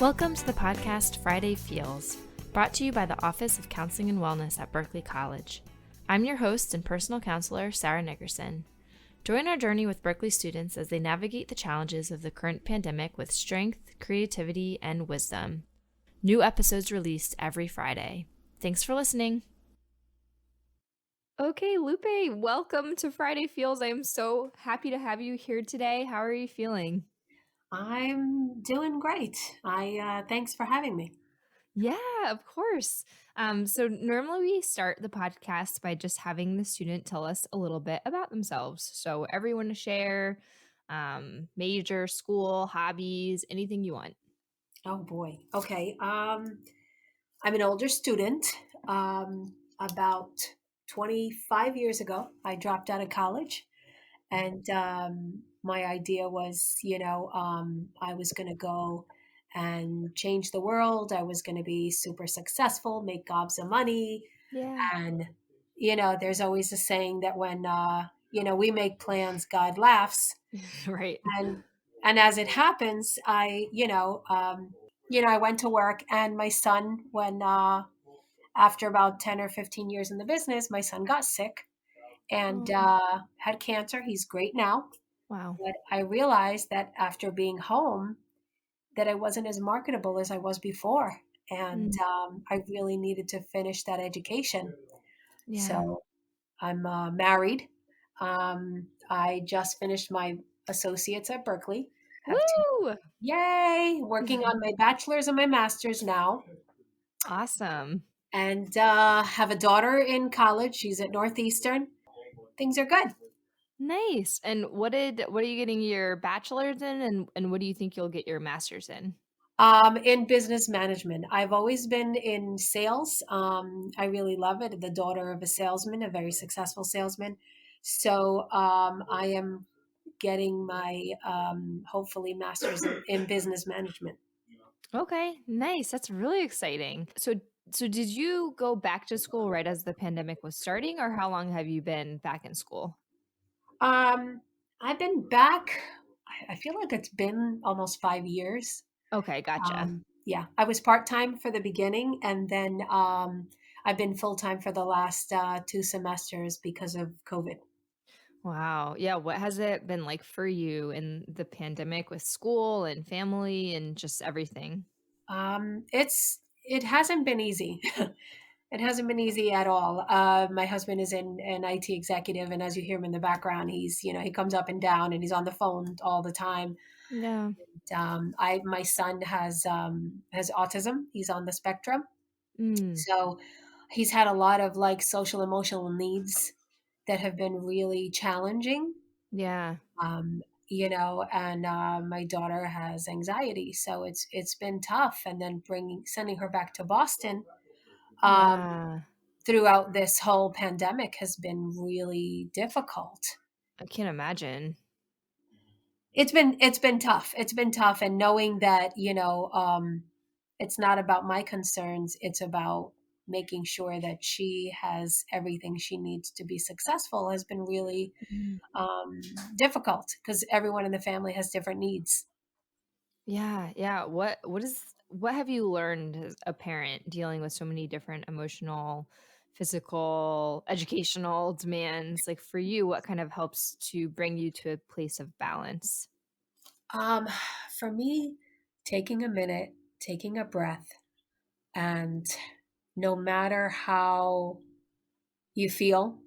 Welcome to the podcast Friday Feels, brought to you by the Office of Counseling and Wellness at Berkeley College. I'm your host and personal counselor, Sarah Nickerson. Join our journey with Berkeley students as they navigate the challenges of the current pandemic with strength, creativity, and wisdom. New episodes released every Friday. Thanks for listening. Okay, Lupe, welcome to Friday Feels. I am so happy to have you here today. How are you feeling? I'm doing great. Thanks for having me. Yeah, of course. So normally we start the podcast by just having the student tell us a little bit about themselves. So everyone to share major, school, hobbies, anything you want. Oh boy. Okay. I'm an older student. About 25 years ago, I dropped out of college, and my idea was, I was going to go and change the world. I was going to be super successful, make gobs of money, Yeah. and there's always a saying that when we make plans, God laughs. Right. and and as it happens, I went to work, and my son, when after about 10 or 15 years in the business, my son got sick and Oh, had cancer. He's great now, wow. but I realized that after being home, that I wasn't as marketable as I was before, and Mm, I really needed to finish that education. yeah. So I'm married. I just finished my associates at Berkeley. Have two. Woo! Yay! Working on my bachelor's and my master's now, Awesome. and have a daughter in college. She's at Northeastern. Things are good. Nice. And what are you getting your bachelor's in and what do you think you'll get your master's in? In business management, I've always been in sales. I really love it. The daughter of a salesman, a very successful salesman. So I am getting my hopefully master's in business management. Okay, nice. That's really exciting. So did you go back to school right as the pandemic was starting, or how long have you been back in school? Um, I've been back. I feel like it's been almost 5 years. Okay, gotcha. Yeah, I was part time for the beginning, and then I've been full time for the last 2 semesters because of COVID. Wow. Yeah, what has it been like for you in the pandemic with school and family and just everything? It hasn't been easy. It hasn't been easy at all. My husband is an IT executive, and as you hear him in the background, he comes up and down, and he's on the phone all the time. Yeah. I my son has autism. He's on the spectrum, Mm, so he's had a lot of like social emotional needs that have been really challenging. yeah. Um, and my daughter has anxiety, so it's been tough. And then bringing sending her back to Boston um, Yeah. throughout this whole pandemic has been really difficult. I can't imagine. It's been tough. It's been tough, and knowing that it's not about my concerns. It's about making sure that she has everything she needs to be successful has been really Mm. um, difficult because everyone in the family has different needs. Yeah, yeah. What have you learned as a parent dealing with so many different emotional, physical, educational demands? Like for you, what kind of helps to bring you to a place of balance? Um, for me, taking a minute, taking a breath, and no matter how you feel,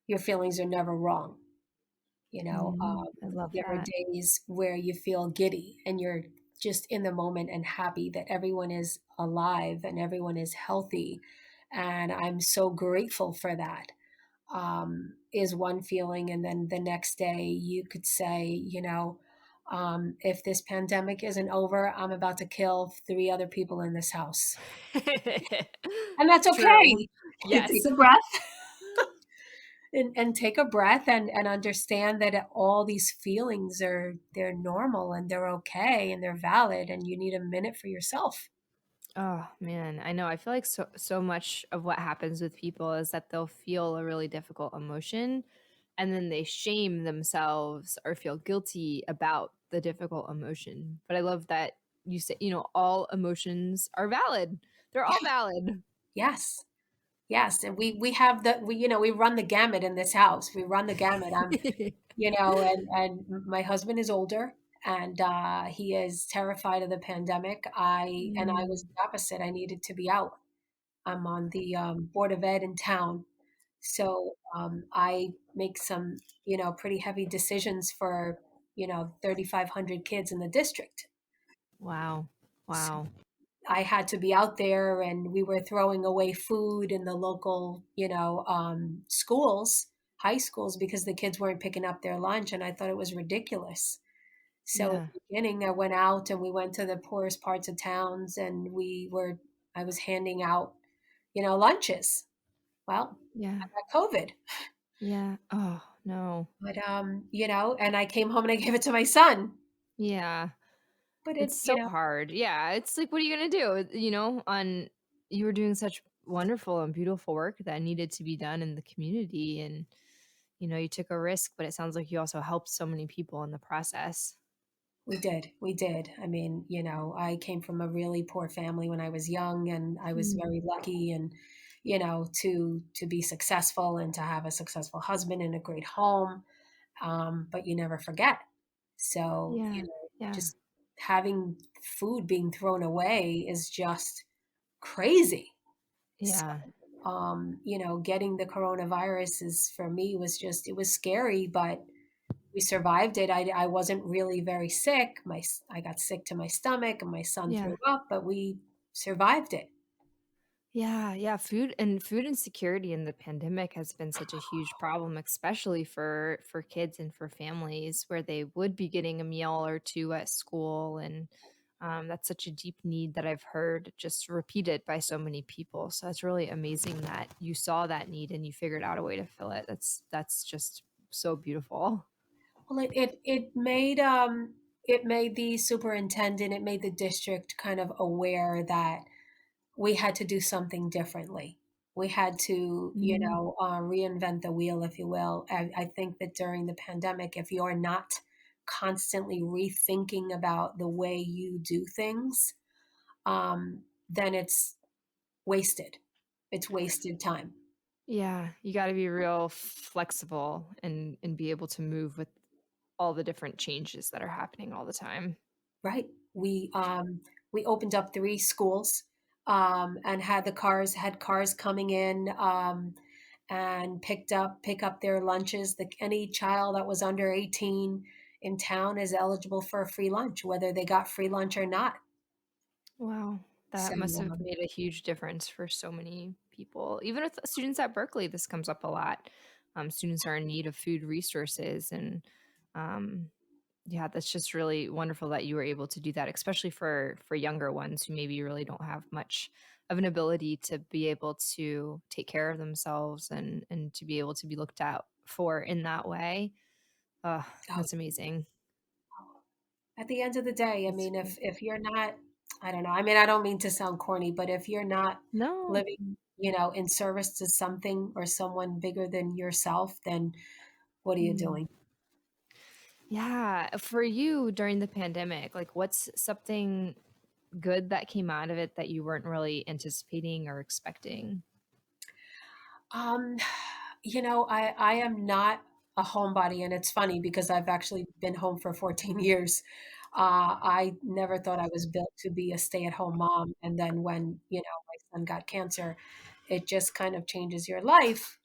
your feelings are never wrong. I love There are that. days where you feel giddy and you're just in the moment and happy that everyone is alive and everyone is healthy. And I'm so grateful for that. Is one feeling. And then the next day, you could say, if this pandemic isn't over, I'm about to kill 3 other people in this house. And that's True. okay. Take Yes. a breath. And take a breath and understand that all these feelings they're normal and they're okay and they're valid, and you need a minute for yourself. Oh man, I know. I feel like so much of what happens with people is that they'll feel a really difficult emotion and then they shame themselves or feel guilty about the difficult emotion. But I love that you say, all emotions are valid. They're all Yeah. valid. Yes. Yes. And we have we run the gamut in this house. We run the gamut. And my husband is older, and he is terrified of the pandemic. I was Mm, the opposite. I needed to be out. I'm on the board of ed in town. So I make some, pretty heavy decisions for, 3,500 kids in the district. wow. So Wow. I had to be out there, and we were throwing away food in the local, schools, high schools, because the kids weren't picking up their lunch. And I thought it was ridiculous. So in Yeah. the beginning, I went out and we went to the poorest parts of towns, and I was handing out, lunches. Well, Yeah. I got COVID. Yeah. Oh, no. But and I came home and I gave it to my son. Yeah. But It's so hard. Yeah, it's like, what are you gonna do? You were doing such wonderful and beautiful work that needed to be done in the community, and you took a risk, but it sounds like you also helped so many people in the process. we did. We did. I mean, I came from a really poor family when I was young, and I was Mm. very lucky, and to be successful and to have a successful husband and a great home. But you never forget. So, Yeah. Yeah. just having food being thrown away is just crazy. So, Yeah. getting the coronavirus is for me was just it was scary, but we survived it. I wasn't really very sick. I got sick to my stomach, and my son Yeah. threw up, but we survived it. Yeah, yeah, food insecurity in the pandemic has been such a huge problem, especially for kids and for families where they would be getting a meal or two at school, and that's such a deep need that I've heard just repeated by so many people. So it's really amazing that you saw that need and you figured out a way to fill it. That's just so beautiful. Well, it made the superintendent, it made the district kind of aware that we had to do something differently. We had to, Mhm. reinvent the wheel, if you will. I think that during the pandemic, if you're not constantly rethinking about the way you do things, then it's wasted. It's wasted time, Yeah, you got to be real flexible and be able to move with all the different changes that are happening all the time. right? We opened up 3 schools, and had cars coming in, and pick up their lunches. Any child that was under 18 in town is eligible for a free lunch, whether they got free lunch or not. Wow, that So, must have made a huge difference for so many people. Even with students at Berkeley, this comes up a lot. Students are in need of food resources, and um, yeah, that's just really wonderful that you were able to do that, especially for younger ones who maybe really don't have much of an ability to be able to take care of themselves and to be able to be looked out for in that way. oh, That's amazing. at the end of the day, I That's mean, great. if you're not, I don't know. I mean, I don't mean to sound corny, but if you're not No. living, in service to something or someone bigger than yourself, then what are you Mm. doing? Yeah, for you during the pandemic, like what's something good that came out of it that you weren't really anticipating or expecting? Um, I am not a homebody, and it's funny because I've actually been home for 14 years. I never thought I was built to be a stay-at-home mom, and then when, my son got cancer, it just kind of changes your life.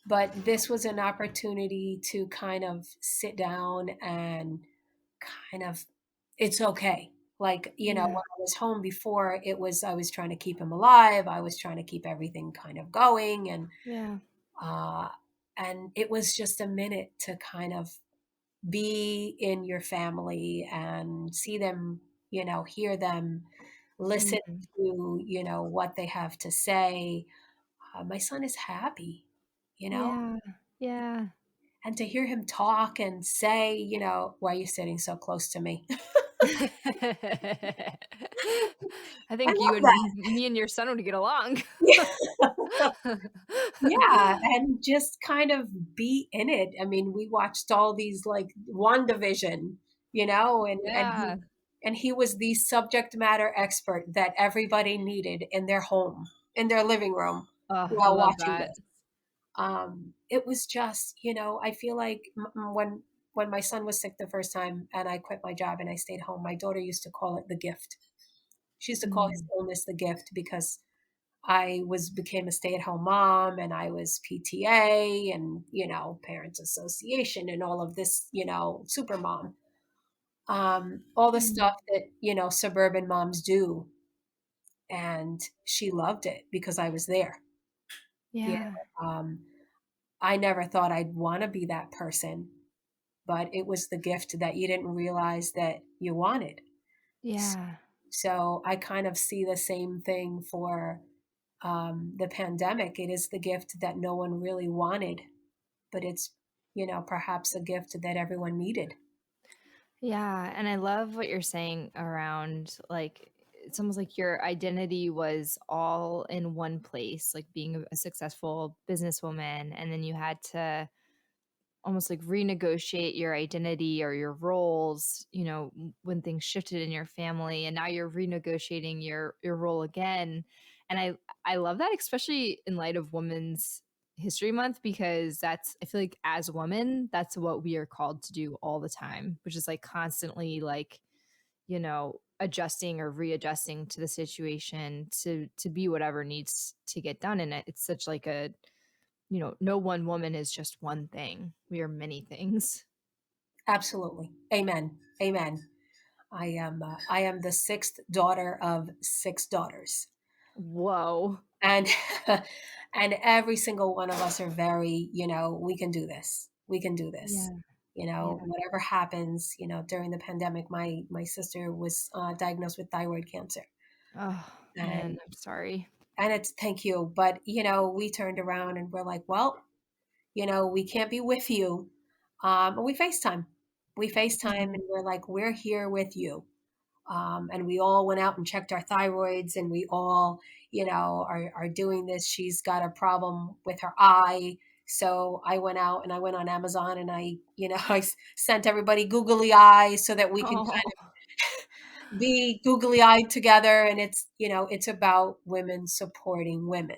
But this was an opportunity to kind of sit down and kind of it's okay. Like, when Yeah. I was home before, I was trying to keep him alive. I was trying to keep everything kind of going, Yeah. uh and it was just a minute to kind of be in your family and see them, hear them, listen Mhm. to, what they have to say. My son is happy, you know? Yeah. Yeah. And to hear him talk and say, "Why are you sitting so close to me?" I I think you love that. and me and your son would get along. Yeah, and just kind of be in it. I mean, we watched all these, like, WandaVision, and Yeah. and he was the subject matter expert that everybody needed in their home, in their living room, Oh, I while love watching that. this. It was just, I feel like when my son was sick the first time and I quit my job and I stayed home, my daughter used to call it the gift. She used to call his Mm. illness the gift because I became a stay-at-home mom and I was PTA and, Parents Association and all of this, super mom. All the Mm. stuff that, suburban moms do. And she loved it because I was there. You Yeah. I never thought I'd want to be that person, but it was the gift that you didn't realize that you wanted. Yeah. So I kind of see the same thing for the pandemic. It is the gift that no one really wanted, but it's, perhaps a gift that everyone needed. Yeah, and I love what you're saying around like it's almost like your identity was all in one place, like being a successful businesswoman, and then you had to almost like renegotiate your identity or your roles, when things shifted in your family, and now you're renegotiating your role again. And I love that, especially in light of Women's History Month, because that's I feel like as women, that's what we are called to do all the time, which is like constantly like, adjusting or readjusting to the situation to be whatever needs to get done. And it's such like a no one woman is just one thing. We are many things. Absolutely. Amen. Amen. I am the sixth daughter of six daughters. Whoa. And and every single one of us are very, we can do this. We can do this. Yeah. Yeah. Whatever happens, during the pandemic, my sister was diagnosed with thyroid cancer. Oh, man, And I'm sorry. it's thank you, but we turned around and we're like, well, we can't be with you. And we FaceTime. We FaceTime Mhm. and we're like, we're here with you. And we all went out and checked our thyroids and we all, are doing this. She's got a problem with her eye. So I went out and I went on Amazon and I sent everybody googly eyes so that we can Oh, kind of be googly eyed together. And it's about women supporting women.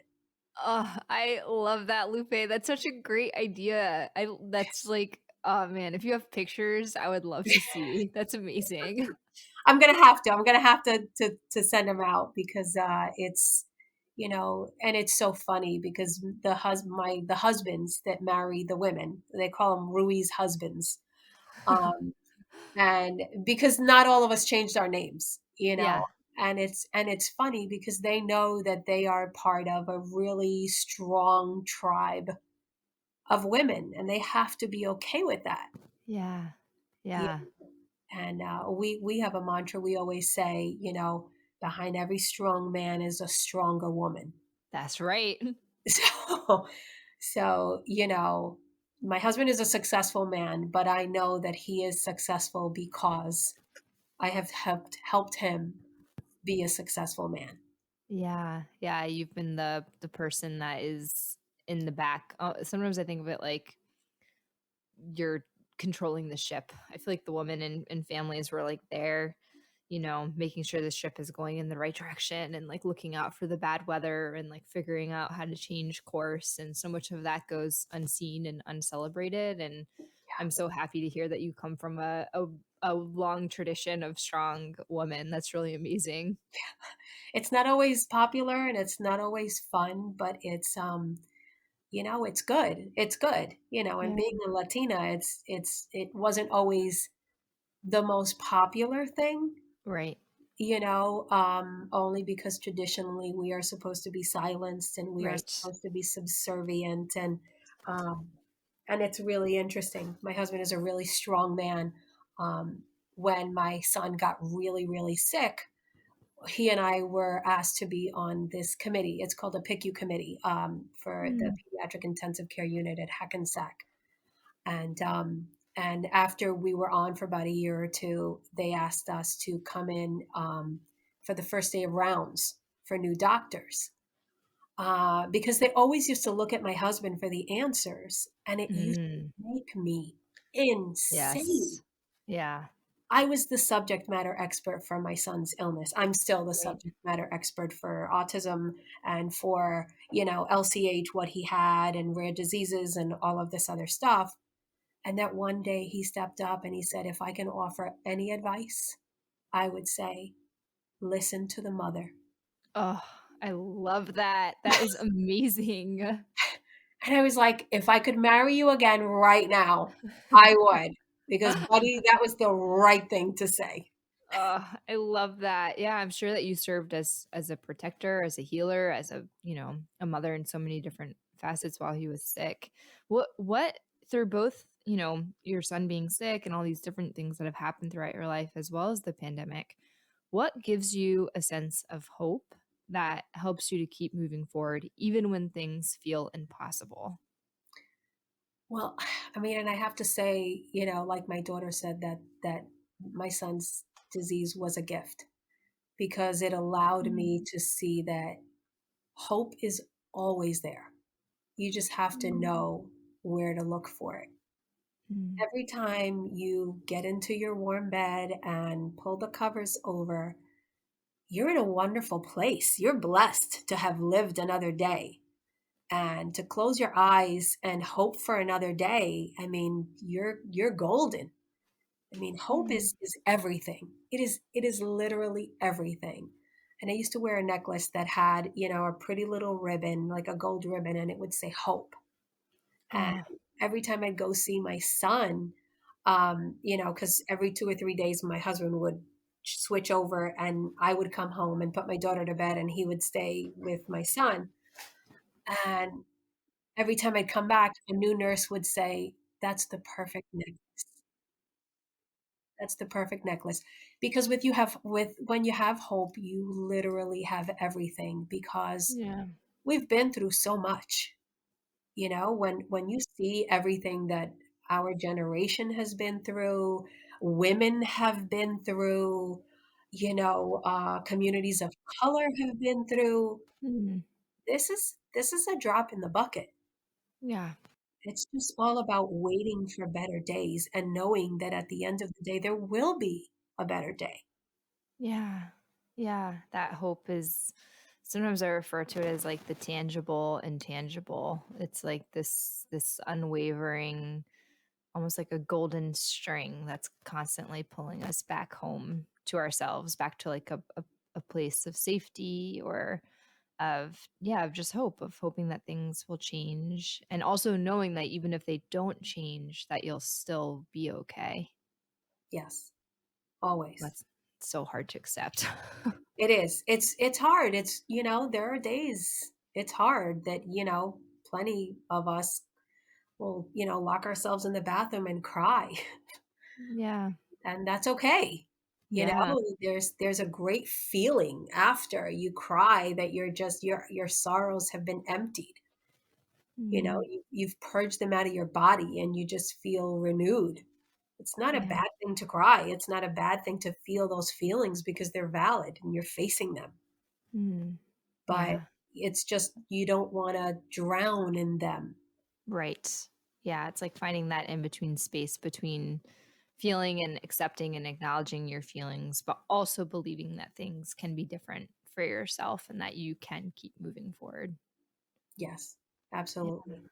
oh, I love that, Lupe. That's such a great idea. That's like, oh man, if you have pictures, I would love to see. That's amazing. I'm gonna have to send them out because it's and it's so funny because the husbands that marry the women, they call them Rui's husbands. Um, and because not all of us changed our names, Yeah. and it's funny because they know that they are part of a really strong tribe of women and they have to be okay with that. Yeah. Yeah. Yeah. And we have a mantra we always say, behind every strong man is a stronger woman. That's right. So, my husband is a successful man, but I know that he is successful because I have helped him be a successful man. Yeah. Yeah. You've been the person that is in the back. Sometimes I think of it like you're controlling the ship. I feel like the women in families were like there, making sure the ship is going in the right direction and like looking out for the bad weather and like figuring out how to change course. And so much of that goes unseen and uncelebrated. And I'm so happy to hear that you come from a long tradition of strong women. That's really amazing. It's not always popular and it's not always fun, but it's good. It's good. And Yeah. being a Latina, it wasn't always the most popular thing, Right. only because traditionally we are supposed to be silenced and we are Right. supposed to be subservient um, and it's really interesting. My husband is a really strong man. Um, when my son got really, really sick, he and I were asked to be on this committee. It's called a PICU committee for the Mm. Pediatric Intensive Care Unit at Hackensack. And after we were on for about a year or two, they asked us to come in for the first day of rounds for new doctors because they always used to look at my husband for the answers, and it used to Mm. make me insane. Yes. Yeah. I was the subject matter expert for my son's illness. I'm still the Right. subject matter expert for autism and for, LCH, what he had, and rare diseases and all of this other stuff. And that one day he stepped up and he said, if I can offer any advice, I would say, listen to the mother. Oh, I love that. That is amazing. And I was like, if I could marry you again right now, I would. Because, buddy, that was the right thing to say. I love that. Yeah, I'm sure that you served as a protector, as a healer, as a, a mother in so many different facets while he was sick. What through both, your son being sick and all these different things that have happened throughout your life as well as the pandemic, what gives you a sense of hope that helps you to keep moving forward even when things feel impossible? Well, I mean, and I have to say, like my daughter said, that my son's disease was a gift because it allowed Mm, me to see that hope is always there. You just have to know where to look for it. mm, Every time you get into your warm bed and pull the covers over, you're in a wonderful place. You're blessed to have lived another day. And to close your eyes and hope for another day, I mean, you're golden. I mean, hope mm, is everything. It is literally everything. And I used to wear a necklace that had, a pretty little ribbon, like a gold ribbon, and it would say hope. And oh, every time I'd go see my son, because every 2 or 3 days my husband would switch over and I would come home and put my daughter to bed and he would stay with my son. And every time I'd come back, a new nurse would say, "That's the perfect necklace. That's the perfect necklace." Because with when you have hope, you literally have everything because yeah. we've been through so much. When you see everything that our generation has been through, women have been through, communities of color have been through, Mm, this is a drop in the bucket. yeah. It's just all about waiting for better days and knowing that at the end of the day, there will be a better day. Yeah. Yeah. That hope is sometimes I refer to it as like the tangible intangible. It's like this unwavering, almost like a golden string that's constantly pulling us back home to ourselves, back to like a place of safety or of of just hope, of hoping that things will change. And also knowing that even if they don't change, that you'll still be okay. Yes, always. That's so hard to accept. It is. It's hard. There are days it's hard that, plenty of us will, lock ourselves in the bathroom and cry. Yeah. And that's okay. Yeah. There's a great feeling after you cry that your sorrows have been emptied. Mm, You've purged them out of your body and you just feel renewed. It's not a yeah. bad thing to cry. It's not a bad thing to feel those feelings because they're valid and you're facing them. Mm, But yeah. it's just you don't want to drown in them. Right. Yeah, it's like finding that in between space between feeling and accepting and acknowledging your feelings, but also believing that things can be different for yourself and that you can keep moving forward. Yes, Yeah. absolutely.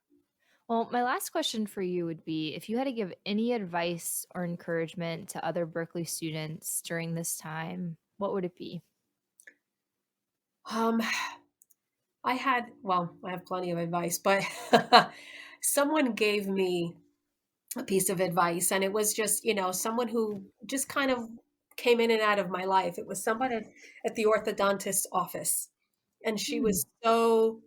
Well, my last question for you would be if you had to give any advice or encouragement to other Berkeley students during this time, what would it be? Um, I have plenty of advice, but someone gave me a piece of advice, and it was just, someone who just kind of came in and out of my life. It was someone at the orthodontist's office, and she Hmm. was so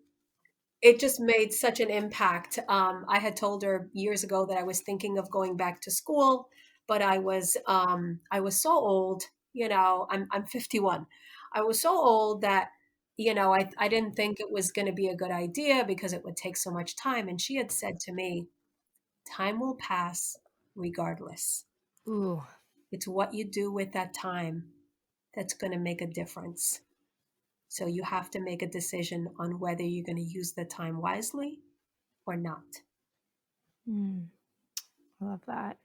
it just made such an impact. I had told her years ago that I was thinking of going back to school, but I was so old. I'm 51. I was so old that I didn't think it was going to be a good idea because it would take so much time. And she had said to me, "Time will pass regardless. Ooh. It's what you do with that time that's going to make a difference." So you have to make a decision on whether you're going to use the time wisely or not. Mm, I love that.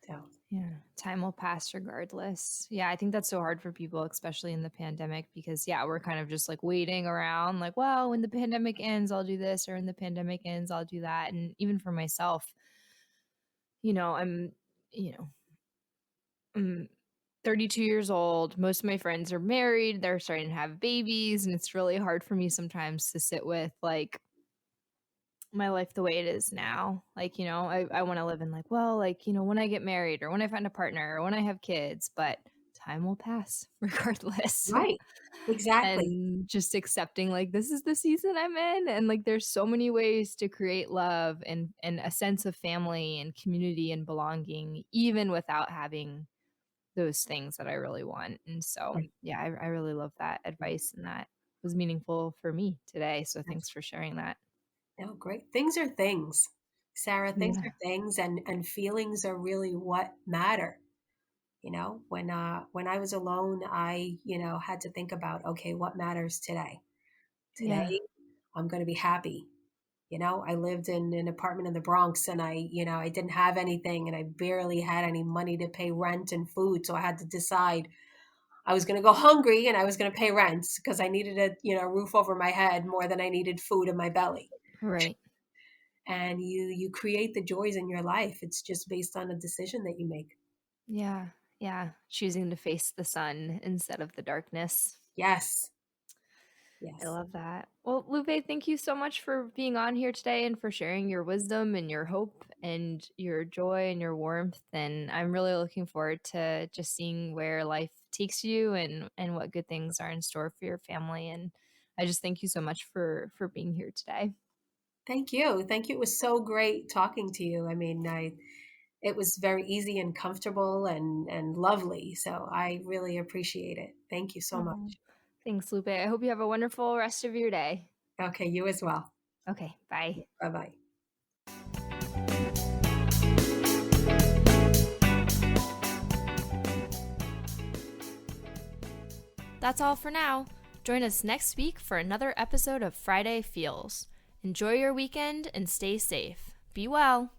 So, Yeah, time will pass regardless. Yeah, I think that's so hard for people, especially in the pandemic, because yeah, we're kind of just like waiting around, like, well, when the pandemic ends, I'll do this, or when the pandemic ends, I'll do that. And even for myself, you know, you know, I'm 32 years old. Most of my friends are married, they're starting to have babies, and it's really hard for me sometimes to sit with like my life the way it is now. Like, I want to live in like, well, like, when I get married or when I find a partner or when I have kids, but time will pass regardless. right. Exactly. And just accepting like this is the season I'm in. And like there's so many ways to create love and a sense of family and community and belonging, even without having those things that I really want. And so Right. yeah, I really love that advice, and that was meaningful for me today. So Yes. thanks for sharing that. No, great. Things are things, Sarah. Things are Yeah. things, and feelings are really what matter. When I was alone, I had to think about, okay, what matters today. Yeah. Today, I'm going to be happy. I lived in an apartment in the Bronx, and I didn't have anything, and I barely had any money to pay rent and food. So I had to decide I was going to go hungry and I was going to pay rent because I needed a roof over my head more than I needed food in my belly. Right. And you create the joys in your life. It's just based on a decision that you make. Yeah. Yeah. Choosing to face the sun instead of the darkness. Yes. I Yes. love that. Well, Lupe, thank you so much for being on here today and for sharing your wisdom and your hope and your joy and your warmth. And I'm really looking forward to just seeing where life takes you and what good things are in store for your family. And I just thank you so much for being here today. Thank you. Thank you. It was so great talking to you. I mean, it was very easy and comfortable and lovely. So I really appreciate it. Thank you so Oh, much. thanks, Lupe. I hope you have a wonderful rest of your day. Okay, you as well. Okay, bye. Bye bye. That's all for now. Join us next week for another episode of Friday Feels. Enjoy your weekend and stay safe. Be well.